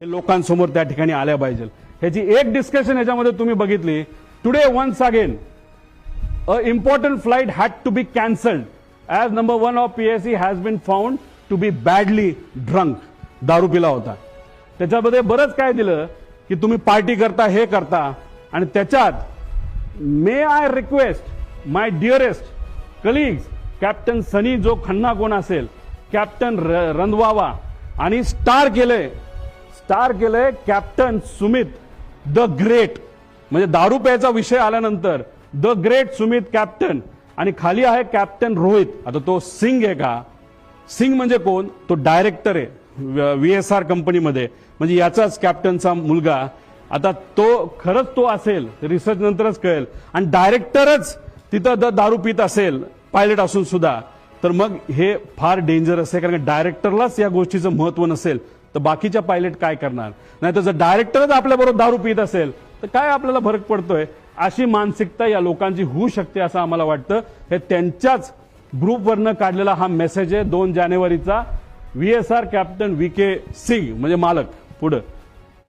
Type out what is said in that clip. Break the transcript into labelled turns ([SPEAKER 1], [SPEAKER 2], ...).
[SPEAKER 1] हे लोकांसमोर त्या ठिकाणी आल्या पाहिजे। ह्याची एक डिस्कशन ह्याच्यामध्ये तुम्ही बघितली, today once again a important flight had to be cancelled as number 1 of PSC has been found to be badly drunk, दारू पिला होता। त्याच्यामध्ये बरंच काय दिलं की तुम्ही पार्टी करता, हे करता, आणि त्याच्यात may I request my dearest colleagues, captain Sunny जो खन्ना कोण असेल, कॅप्टन रंधवावा, आणि स्टार केलंय कॅप्टन सुमित द ग्रेट, म्हणजे दारू प्यायचा विषय आल्यानंतर द ग्रेट सुमित कॅप्टन, आणि खाली आहे कॅप्टन रोहित। आता तो सिंग आहे का? सिंग म्हणजे कोण? तो डायरेक्टर आहे VSR कंपनीमध्ये, म्हणजे याचाच कॅप्टनचा मुलगा। आता तो खरंच तो असेल रिसर्च नंतरच कळेल, आणि डायरेक्टरच तिथं दारू पित असेल पायलट असून सुद्धा, तर मग हे फार डेंजरस आहे, कारण डायरेक्टरलाच या गोष्टीचं महत्व नसेल तर बाकीच्या पायलट काय करणार? नाही तर जर डायरेक्टरच आपल्याबरोबर दारू पित असेल तर काय आपल्याला फरक पडतोय? अशी मानसिकता या लोकांची होऊ शकते असं आम्हाला वाटतं। हे त्यांच्याच ग्रुपवरनं काढलेला हा मेसेज आहे 2 जानेवारीचा। VSR कॅप्टन VK सिंग म्हणजे मालक पुढं